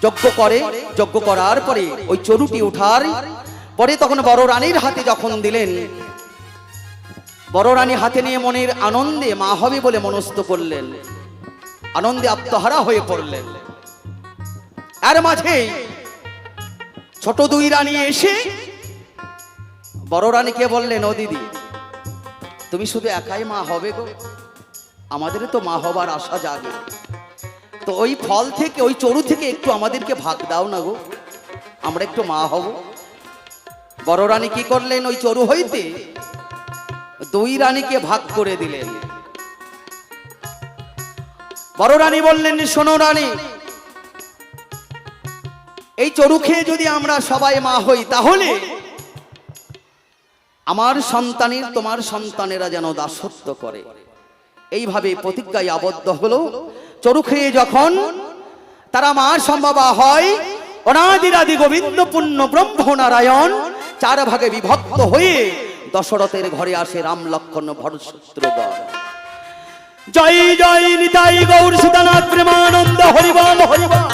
যজ্ঞ করে, যজ্ঞ করার পরে ওই চরুটি উঠার পরে তখন বড় রানীর হাতে যখন দিলেন, বড় রানী হাতে নিয়ে মনের আনন্দে মা হবে বলে মনস্থ করলেন, আনন্দে আত্মহারা হয়ে পড়লেন। এর মাঝে ছোট দুই রানী এসে বড় রানীকে বললেন, ও দিদি, তুমি শুধু একাই মা হবে গো, আমাদের তো মা হবার আশা জাগে, তো ওই ফল থেকে, ওই চরু থেকে একটু আমাদেরকে ভাগ দাও না গো, আমরা একটু মা হব। বড় রানী কি করলেন, ওই চরু হইতে দুই রানীকে ভাগ করে দিলেন। বড় রানী বললেন, শোনো রানী, এই চরু খেয়ে যদি আমরা সবাই মা হই, তাহলে আমার সন্তানের তোমার সন্তানেরা যেন দাসত্ব করে। এইভাবে প্রতিজ্ঞায় আবদ্ধ হলো। চরু খেয়ে যখন তারা মা সম্ভবা হয়, অনাদিরাদি গোবিন্দ পূর্ণ ব্রহ্ম নারায়ণ চার ভাগে বিভক্ত হয়ে দশরথের ঘরে আসে রাম লক্ষ্মণ ভরতশত্রুঘ্ন। জয় জয় নিতাই গৌর সীতানাথ প্রেমানন্দ হরিবল হরিবল।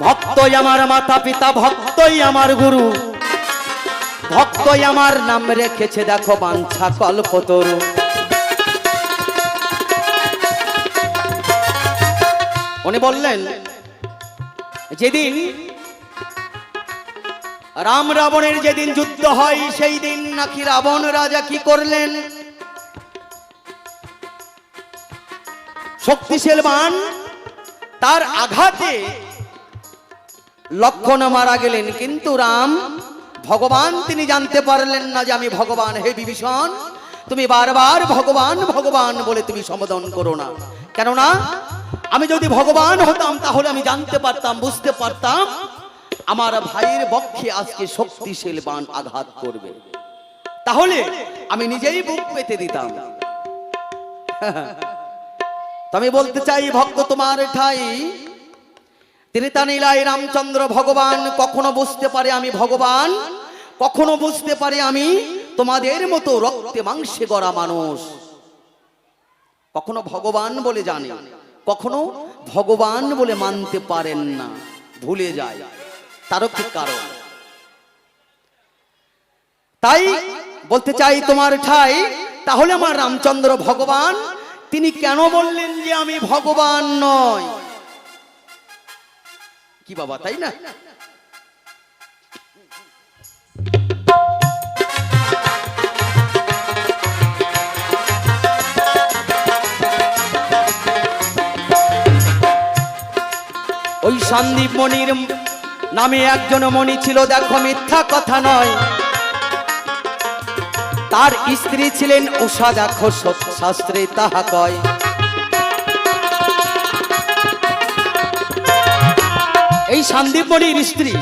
ভক্তই আমার মাতা পিতা, ভক্তই আমার গুরু, ভক্তই আমার নাম রেখেছে দেখো বাঞ্ছা কল্পতরু। উনি বললেন, যেদিন রাম রাবণের যেদিন যুদ্ধ হয়, সেই দিন নাকি রাবণ রাজা কি করলেন, শক্তিশালী বাণ তার আঘাতে লক্ষ্মণ মারা গেলেন। কিন্তু রাম ভগবান তিনি জানতে পারলেন না যে আমি ভগবান। হে বিভীষণ, তুমি বারবার ভগবান ভগবান বলে তুমি সম্বোধন করো না, কেননা আমি যদি ভগবান হতাম তাহলে আমি জানতে পারতাম, বুঝতে পারতাম আমার ভাইয়ের বক্ষে আজকে শক্তিশালী বাণ আঘাত করবে, তাহলে আমি নিজেই বুক পেতে দিতাম। তো আমি বলতে চাই, ভক্ত তোমার ঠাই ত্রেতানীলায় রামচন্দ্র ভগবান কখনো বুঝতে পারে আমি ভগবান, কখনো বুঝতে পারে আমি তোমাদের মতো রক্তে মাংসে গড়া মানুষ। কখনো ভগবান বলে জানে, কখনো ভগবান বলে মানতে পারেন না, ভুলে যায়। তারও কি কারণ? তাই বলতে চাই তোমার ঠাই, তাহলে আমার রামচন্দ্র ভগবান তিনি কেন বললেন যে আমি ভগবান নয়? কি বাবা, তাই না? ওই সন্দীপ মণির নামে একজন মণি ছিল, দেখো মিথ্যা কথা নয়। তার স্ত্রী ছিলেন উষা, দেখো শাস্ত্রে তাহা কয়। এই সন্দীপ মণির স্ত্রী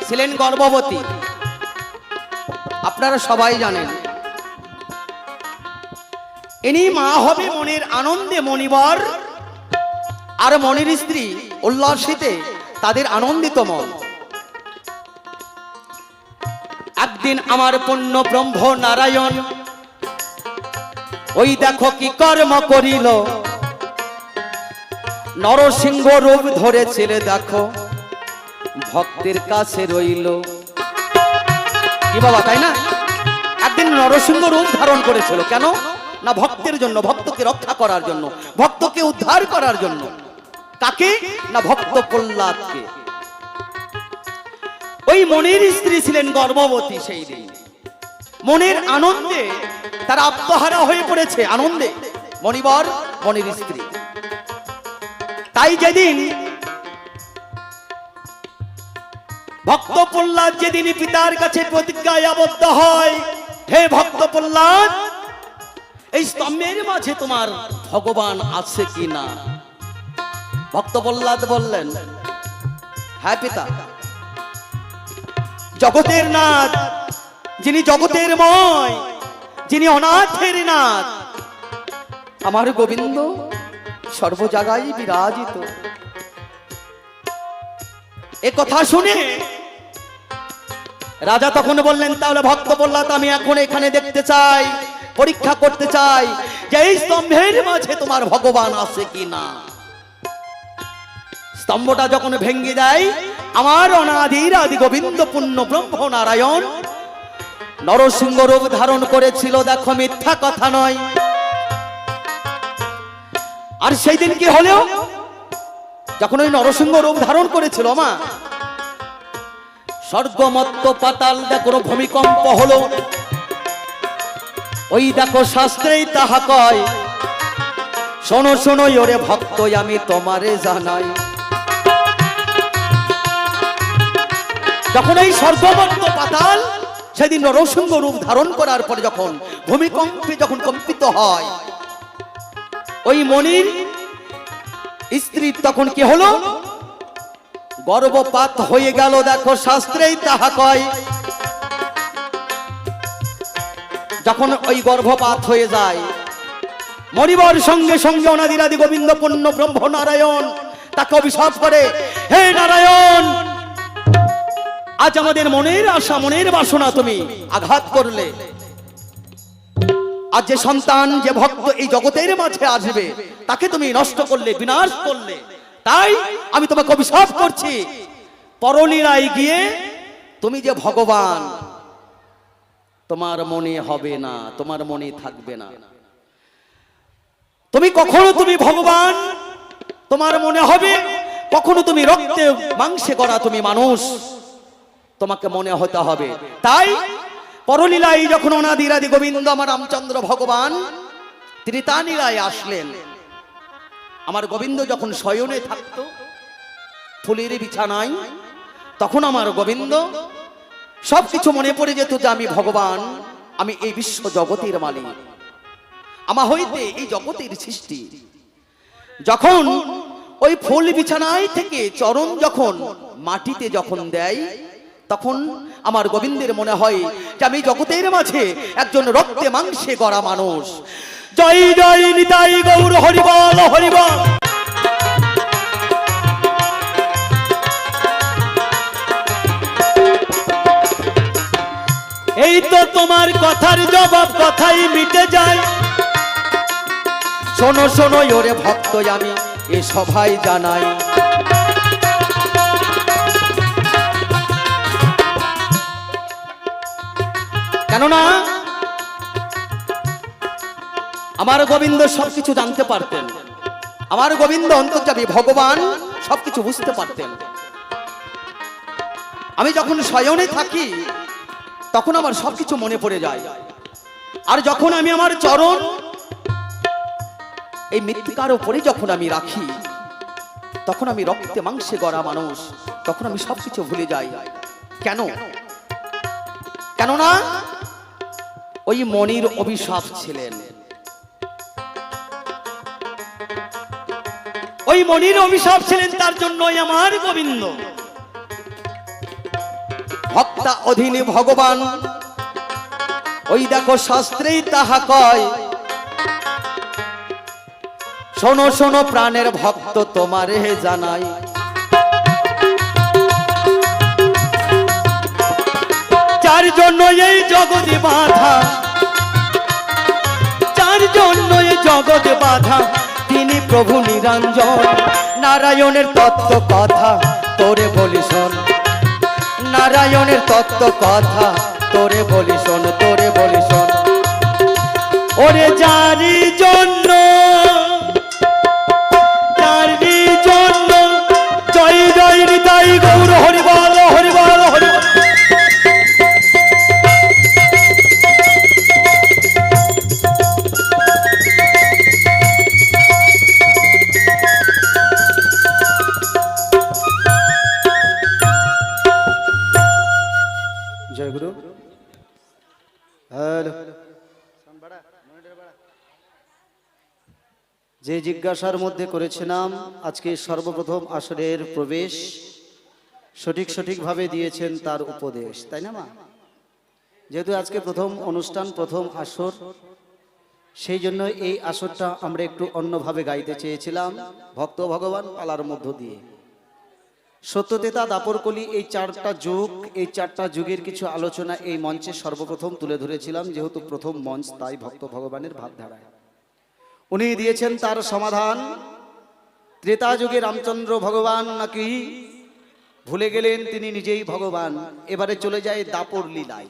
ছিলেন গর্ভবতী, আপনারা সবাই জানেন। ইনি মা হবে মনের আনন্দে, মণিবর আর মনির স্ত্রী উল্লাসিতে তাদের আনন্দিত মন। একদিন আমার পুণ্য ব্রহ্ম নারায়ণ ওই দেখো কি কর্ম করিল, নরসিংহ রূপ ধরেছিল, দেখো ভক্তের কাছে রইল। কি বাবা, তাই না? একদিন নরসিংহ রূপ ধারণ করেছিল, কেন না ভক্তের জন্য, ভক্তকে রক্ষা করার জন্য, ভক্তকে উদ্ধার করার জন্য। কাকে না ভক্ত প্রহ্লাদকে। ওই মনের স্ত্রী ছিলেন গর্ভবতী। সেই দিন মনের আনন্দে তারা আত্মহারা হয়ে পড়েছে, আনন্দে মণিবর মনের স্ত্রী। তাই যেদিন ভক্ত প্রহ্লাদ যেদিন পিতার কাছে প্রতিজ্ঞায় আবদ্ধ হয়, হে ভক্ত প্রহ্লাদ, এই স্তম্ভের মাঝে তোমার ভগবান আছে কি না? ভক্ত প্রহ্লাদ বললেন, হ্যাঁ পিতা, জগতের নাথ, যিনি জগতের ময়, যিনি অনাথের নাথ, আমার গোবিন্দ সর্ব জায়গায় বিরাজিত। এ কথা শুনে রাজা তখন বললেন, তাহলে ভক্ত প্রহ্লাদ আমি এখন এখানে দেখতে চাই, পরীক্ষা করতে চাই যে এই স্তম্ভের মাঝে তোমার ভগবান আছে কি না। স্তম্ভটা যখন ভেঙে যায়, আমার অনাদির আদি গোবিন্দ পূর্ণ ব্রহ্ম নারায়ণ নরসিংহ রূপ ধারণ করেছিল, দেখো মিথ্যা কথা নয়। আর সেই দিন কি হলো, যখন ওই নরসিংহ রূপ ধারণ করেছিল, মা স্বর্গ মত্ত পাতাল দেখো ভূমিকম্প হলো। ওই দেখো শাস্ত্রেই তাহা কয়, শোনো শোনো ওরে ভক্ত আমি তোমারে জানাই। যখন এই স্বর্গবর্ত পাতাল সেদিন নরসিংহ রূপ ধারণ করার পরে যখন ভূমিকম্পে যখন কম্পিত হয়, ওই মনির স্ত্রী তখন কি হলো? গর্ভপাত হয়ে গেল। দেখো শাস্ত্রেই তাহা কয়, যখন ওই গর্ভপাত হয়ে যায়, মরিবার সঙ্গে সঙ্গে অনাদিরাদি গোবিন্দ পূর্ণ ব্রহ্ম নারায়ণ তাকে অভিশাপ করে, হে নারায়ণ, আজ আমাদের মনের আশা মনের বাসনা তুমি আঘাত করলে। আজ যে সন্তান যে ভক্ত এই জগতের মাঝে আসবে তাকে তুমি নষ্ট করলে, বিনাশ করলে। তাই আমি তোমাকে অভিশাপ করছি, পরলীলায় গিয়ে তুমি যে ভগবান তোমার মনে হবে না, তোমার মনে থাকবে না। তুমি কখনো তুমি ভগবান তোমার মনে হবে, কখনো তুমি রক্তে মাংসে গড়া তুমি মানুষ তোমাকে মনে হতে হবে। তাই পরলীলায় যখন অনাদিরাদি গোবিন্দ আমার রামচন্দ্র ভগবান তিনি লীলায় আসলেন, আমার গোবিন্দ যখন শয়নে থাকত ফুলের বিছানায়, তখন আমার গোবিন্দ সবকিছু মনে পড়ে যেত যে আমি ভগবান, আমি এই বিশ্ব জগতের মালিক, আমার হইতে এই জগতের সৃষ্টি। যখন ওই ফুল বিছানায় থেকে চরণ যখন মাটিতে যখন দেয়, তখন আমার গোবিন্দের মনে হয় যে আমি জগতের মাঝে একজন রক্তে মাংসে গড়া মানুষ। জয় জয় নিতাই গৌর হরিবল হরিবল। এই তো তোমার কথার জবাব কথাই মিটে যায়, শোনো শোনো ওরে ভক্ত আমি এ সবাই জানাই। কেননা আমার গোবিন্দ সবকিছু জানতে পারতেন, আমার গোবিন্দ অন্তর্যামী ভগবান সবকিছু বুঝতে পারতেন। আমি যখন শয়নে থাকি তখন আমার সবকিছু মনে পড়ে যায়, আর যখন আমি আমার চরণ এই মৃত্তিকার উপরে যখন আমি রাখি, তখন আমি রক্তে মাংসে গড়া মানুষ, তখন আমি সবকিছু ভুলে যাই। কেন? কেননা ওই মনির অভিশাপ ছিলেন, ওই মনির অভিশাপ ছিলেন, তার জন্যই আমার গোবিন্দ ভক্তা অধীনে ভগবান। ওই দেখো শাস্ত্রেই তাহা কয়, শোনো শোনো প্রাণের ভক্ত তোমারে জানাই। যার জন্য এই জগতে বাধা, যার জন্য এই জগতে বাধা, তিনি প্রভু নিরঞ্জন। নারায়ণের তত্ত্ব কথা তোরে বলি শোন, নারায়ণের তত্ত্ব কথা তোরে বলি শোন, তোরে বলি শোন। ওরে যারি জন্য, যারি জন্য জয় জয় নিতাই গৌর হরিবল হরিবল হরিবল। জয় গুরু। হ্যালো। যে জিজ্ঞাসার মধ্যে করেছিলাম, আজকে সর্বপ্রথম আসরের প্রবেশ সঠিকভাবে দিয়েছেন তার উপদেশ, তাই না মা? যেহেতু আজকে প্রথম অনুষ্ঠান, প্রথম আসর, সেই জন্য এই আসরটা আমরা একটু অন্যভাবে গাইতে চেয়েছিলাম, ভক্ত ভগবান পালার মধ্য দিয়ে। সত্যতেতা দাপরকলি এই চারটা যুগ, এই চারটা যুগের কিছু আলোচনা এই মঞ্চে সর্বপ্রথম তুলে ধরেছিলাম, যেহেতু প্রথম মঞ্চ, তাই ভক্ত ভগবানের ভাবধারায় উনি দিয়েছেন তার সমাধান। ত্রেতা যুগে রামচন্দ্র ভগবান নাকি ভুলে গেলেন তিনি নিজেই ভগবান। এবারে চলে যায় দাপর লীলায়।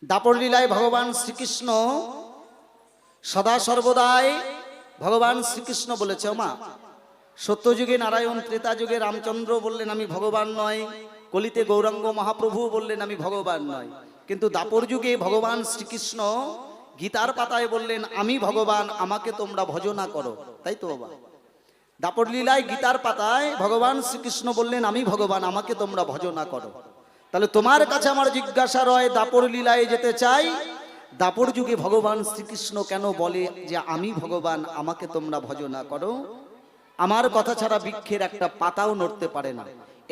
দাপর লীলায় ভগবান শ্রীকৃষ্ণ সদা সর্বদাই ভগবান শ্রীকৃষ্ণ বলেছে, মা সত্যযুগে নারায়ণ, ত্রেতা যুগে রামচন্দ্র বললেন আমি ভগবান নয়, কলিতে গৌরাঙ্গ মহাপ্রভু বললেন আমি ভগবান নয়, কিন্তু দাপর যুগে ভগবান শ্রীকৃষ্ণ গীতার পাতায় বললেন আমি ভগবান, আমাকে তোমরা ভজনা করো। তাই তো বাবা, দাপর লীলায় গীতার পাতায় ভগবান শ্রীকৃষ্ণ বললেন আমি ভগবান, আমাকে তোমরা ভজনা করো। তাহলে তোমার কাছে আমার জিজ্ঞাসা রয়, দাপর লীলায় যেতে চাই, দাপর যুগে ভগবান শ্রীকৃষ্ণ কেন বলে যে আমি ভগবান, আমাকে তোমরা ভজনা করো? আমার কথা ছাড়া বৃক্ষের একটা পাতাও নড়তে পারে না।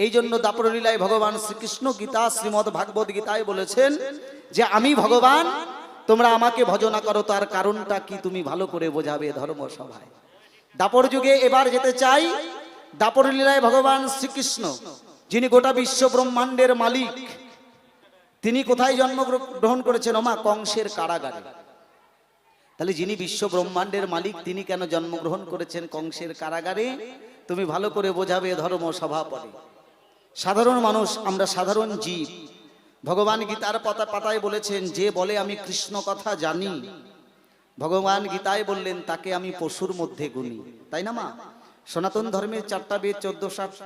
এই জন্য দাপর লীলায় ভগবান শ্রীকৃষ্ণ গীতা শ্রীমদ্ ভাগবত গীতায় বলেছেন যে আমি ভগবান, তোমরা আমাকে ভজনা করো। তার কারণটা কি তুমি ভালো করে বোঝাবে ধর্মসভায়। দাপর যুগে এবার যেতে চাই, দাপর লীলায় ভগবান শ্রীকৃষ্ণ যিনি গোটা বিশ্ব ব্রহ্মাণ্ডের মালিক, তিনি কোথায় জন্মগ্রহণ করেছেন? ওমা, কংসের কারাগারে। তাহলে যিনি বিশ্ব ব্রহ্মাণ্ডের মালিক তিনি কেন জন্মগ্রহণ করেছেন কংসের কারাগারে? তুমি ভালো করে বোঝাবে ধর্মসভা পড়ে। সাধারণ মানুষ, আমরা সাধারণ জীব। ভগবান গীতার পাতায় বলেছেন যে বলে আমি কৃষ্ণ কথা জানি, ভগবান গীতায় বললেন তাকে আমি পশুর মধ্যে গুনি। তাই না মা? সনাতন ধর্মের 4টা বেদ,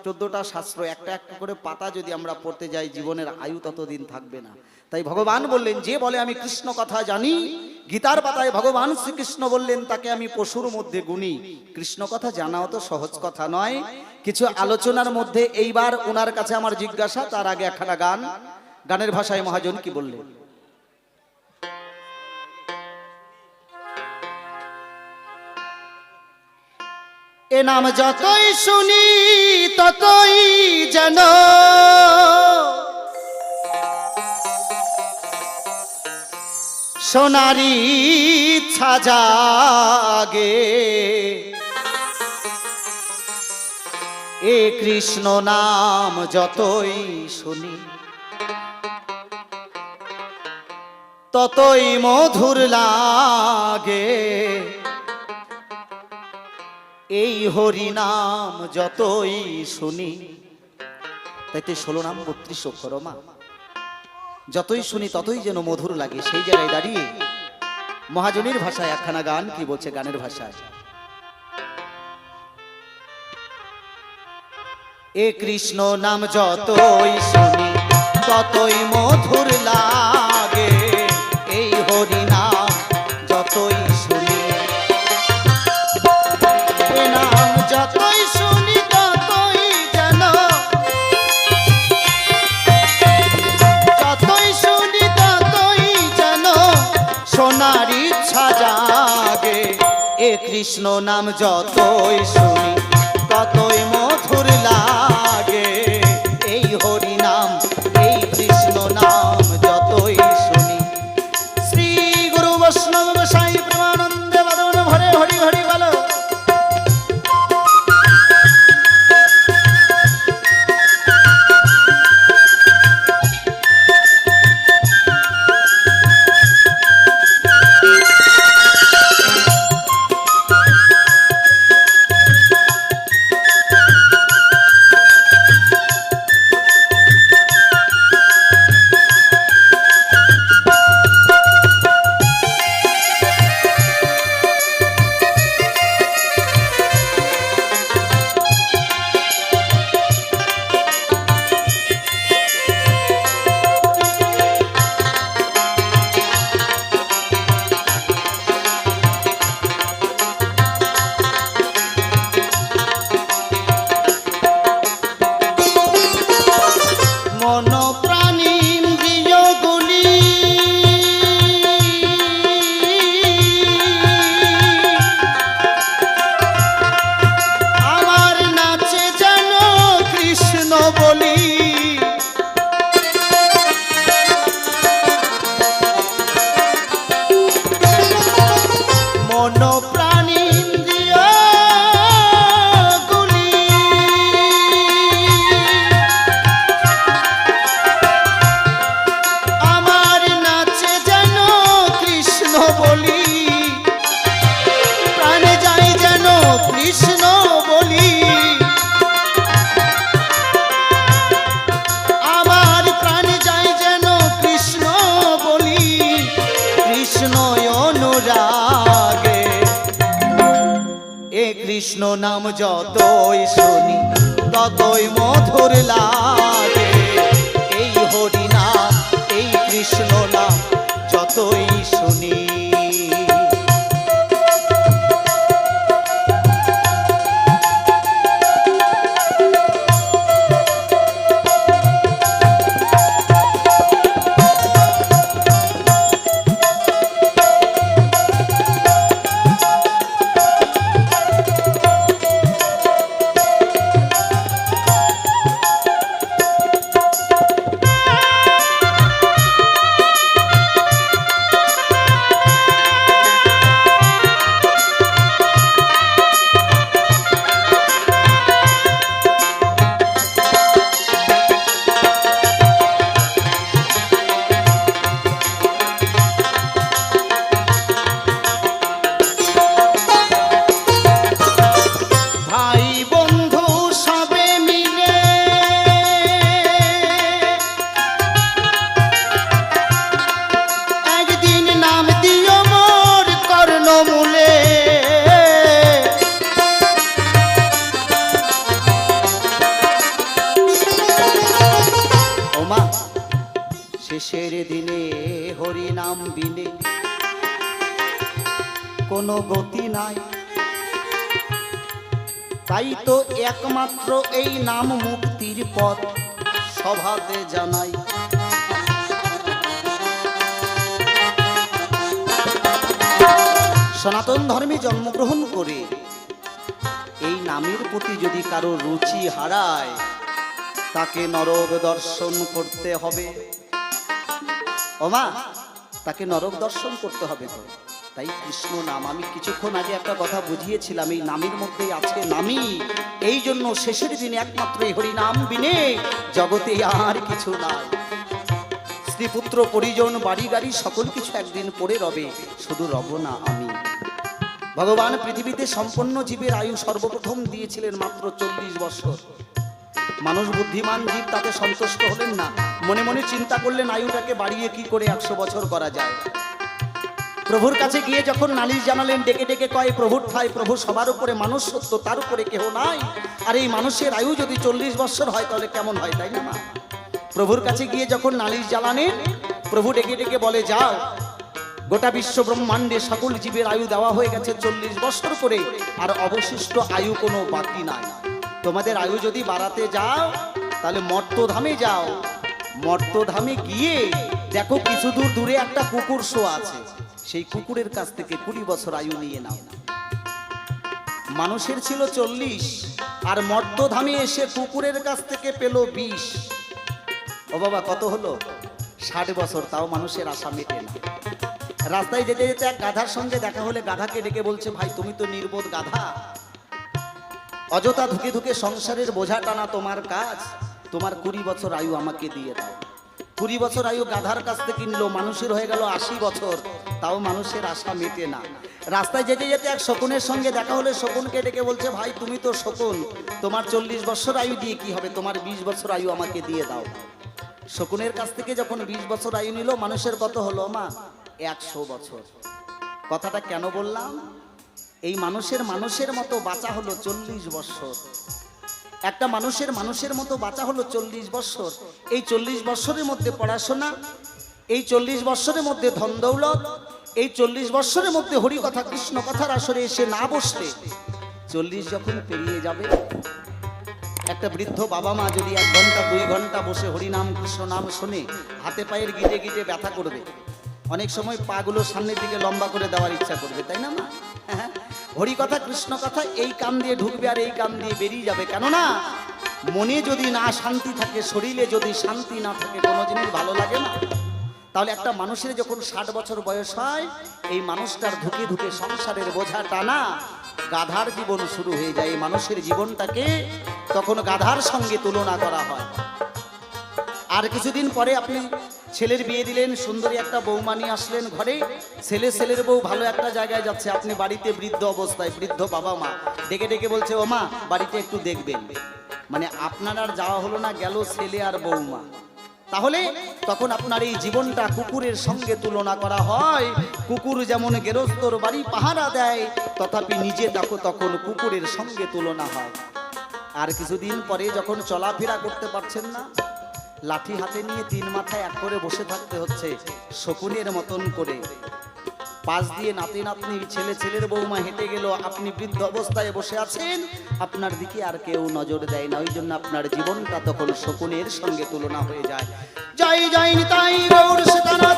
14টা শাস্ত্র, একটা একটা করে পাতা যদি আমরা পড়তে যাই জীবনের আয়ু ততদিন থাকবে না। তাই ভগবান বললেন যে বলে আমি কৃষ্ণ কথা জানি, গীতার পাতায় ভগবান শ্রীকৃষ্ণ বললেন তাকে আমি পশুর মধ্যে গুনি। কৃষ্ণ কথা জানাও তো সহজ কথা নয়। কিছু আলোচনার মধ্যে এইবার ওনার কাছে আমার জিজ্ঞাসা, তার আগে একখানা গান, গানের ভাষায় মহাজন কি বললেন? এ নাম যতই শুনি ততই যেন সোনারি ইচ্ছা জাগে। এ কৃষ্ণ নাম যতই শুনি ততই মধুর লাগে। এই হরি নাম যতই শুনি, তাইতে 16 নাম 32 অক্ষর মা, যতই শুনি ততই যেন মধুর লাগে। সেই জায়গায় দাঁড়িয়ে মহাজনের ভাষায় একখানা গান কি বলছে, গানের ভাষায়, এ কৃষ্ণ নাম যতই শুনি ততই মধুর লাগে। এই হরি নাম যতই শুনি, এ নাম যতই শুনি ততই যেন, যতই শুনি ততই যেন সোনার ইচ্ছা জাগে। এ কৃষ্ণ নাম যতই শুনি ততই মধুর লাগে। এই হরি নাম, এই কৃষ্ণ নাম যতই শুনি। শ্রী গুরু বৈষ্ণব সাই প্রেমানন্দে বাদন ভরে হরি হরি বলো। কৃষ্ণ নাম যতই শুনি ততই মধুর লাগে। এই হরি নাম, এই কৃষ্ণ নাম যতই শুনি। শেষের দিনে হরি নাম বিনে কোনো গতি নাই, তাই তো একমাত্র এই নাম মুক্তির পথ সভাতে জানাই। সনাতন ধর্মে জন্মগ্রহণ করে এই নামের প্রতি যদি কারো রুচি হারায়, তাকে নরক দর্শন করতে হবে। ওমা, তাকে নরক দর্শন করতে হবে। তো তাই কৃষ্ণ নাম, আমি কিছুক্ষণ আগে একটা কথা বুঝিয়েছিলাম, এই নামের মধ্যেই আছে নামই। এই জন্য শেষের দিনে একমাত্র এই হরি নাম বিনে জগতে আর কিছু নাই। স্ত্রী পুত্র পরিজন বাড়ি গাড়ি সকল কিছু একদিন পড়ে রবে, শুধু রব না আমি। ভগবান পৃথিবীতে সম্পন্ন জীবের আয়ু সর্বপ্রথম দিয়েছিলেন মাত্র 40 বছর। মানুষ বুদ্ধিমান জীব, তাতে সন্তুষ্ট হলেন না, মনে মনে চিন্তা করলেন আয়ুটাকে বাড়িয়ে কি করে 100 বছর করা যায়। প্রভুর কাছে গিয়ে যখন নালিশ জানালেন, ডেকে ডেকে কয় প্রভুর ঠাই, প্রভু সবার উপরে মানুষ সত্য, তার উপরে কেহ নাই। আর এই মানুষের আয়ু যদি 40 বছর হয় তাহলে কেমন হয়, তাই না? প্রভুর কাছে গিয়ে যখন নালিশ জানালেন, প্রভু ডেকে ডেকে বলে, যাও, গোটা বিশ্ব ব্রহ্মাণ্ডে সকল জীবের আয়ু দেওয়া হয়ে গেছে 40 বছর করে, আর অবশিষ্ট আয়ু কোনো বাকি নাই। তোমাদের আয়ু যদি বাড়াতে যাও তাহলে মর্তধামে যাও, মর্তধামে গিয়ে দেখো কিছু দূর দূরে একটা কুকুর শোয়া আছে, সেই কুকুরের কাছ থেকে 20 বছর আয়ু নিয়ে নাও। মানুষের ছিল 40, আর মর্তধামে এসে কুকুরের কাছ থেকে পেল 20। ও বাবা, কত হলো? 60 বছর। তাও মানুষের আশা মেটে না। রাস্তায় যেতে যেতে এক গাধার সঙ্গে দেখা হলে গাধাকে ডেকে বলছে, ভাই তুমি তো নির্বোধ গাধা, অযথা ধুকে ধুকে সংসারের বোঝা টানা তোমার কাজ, তোমার 20 বছর আয়ু আমাকে দিয়ে দাও। 20 বছর আয়ু গাধার কাছ থেকে নিল, মানুষের হয়ে গেল 80 বছর। তাও মানুষের আশা মেটে না। রাস্তায় যেতে যেতে এক শকুনের সঙ্গে দেখা হলে শকুনকে ডেকে বলছে, ভাই তুমি তো শকুন, তোমার 40 বছর আয়ু দিয়ে কি হবে, তোমার 20 বছর আয়ু আমাকে দিয়ে দাও। শকুনের কাছ থেকে যখন 20 বছর আয়ু নিল, মানুষের কত হলো মা? 100 বছর। কথাটা কেন বললাম? এই মানুষের মতো বাঁচা হলো 40 বছর। একটা মানুষের মতো বাঁচা হলো 40 বছর। এই 40 বছরের মধ্যে পড়াশোনা, এই 40 বছরের মধ্যে ধন দৌলত, এই 40 বছরের মধ্যে হরি কথা কৃষ্ণ কথার আসরে এসে না বসলে 40 যখন পেরিয়ে যাবে, একটা বৃদ্ধ বাবা মা যদি 1 ঘন্টা 2 ঘন্টা বসে হরি নাম কৃষ্ণ নাম শোনে, হাতে পায়ের গিটে গিটে ব্যথা করবে। অনেক সময় পাগুলো সামনের দিকে লম্বা করে দেওয়ার ইচ্ছা করবে, তাই না মা? হরি কথা কৃষ্ণ কথা এই কান দিয়ে ঢুকবে আর এই কান দিয়ে বেরিয়ে যাবে। কেননা মনে যদি না শান্তি থাকে, শরীরে যদি শান্তি না থাকে, কোনো জিনিস ভালো লাগে না। তাহলে একটা মানুষের যখন 60 বছর বয়স হয়, এই মানুষটার ধুকে ধুকে সংসারের বোঝা টানা, গাধার জীবন শুরু হয়ে যায়। এই মানুষের জীবনটাকে তখন গাধার সঙ্গে তুলনা করা হয়। আর কিছুদিন পরে আপনি ছেলের বিয়ে দিলেন, সুন্দরী একটা বৌমা নিয়ে আসলেন ঘরে, ছেলের বউ ভালো একটা জায়গায় যাচ্ছে, আপনি বাড়িতে বৃদ্ধ অবস্থায়, বৃদ্ধ বাবা মা ডেকে ডেকে বলছে, ও মা বাড়িতে একটু দেখবেন। মানে আপনার আর যাওয়া হলো না, গেল ছেলে আর বৌমা। তাহলে তখন আপনার এই জীবনটা কুকুরের সঙ্গে তুলনা করা হয়। কুকুর যেমন গেরস্তর বাড়ি পাহারা দেয়, তথাপি নিজে দেখো তখন কুকুরের সঙ্গে তুলনা হয়। আর কিছুদিন পরে যখন চলাফেরা করতে পারছেন না, লাঠি হাতে নিয়ে তিন মাথায় এক করে বসে থাকতে হচ্ছে শকুনের মতন করে। পাশ দিয়ে নাতি নাতনি ছেলে ছেলের বৌমা হেঁটে গেল, আপনি বৃদ্ধ অবস্থায় বসে আছেন, আপনার দিকে আর কেউ নজর দেয় না, ওই জন্য আপনার জীবনটা তখন শকুনের সঙ্গে তুলনা হয়ে যায়। জয় জয় নিতাই গৌর সীতানাথ।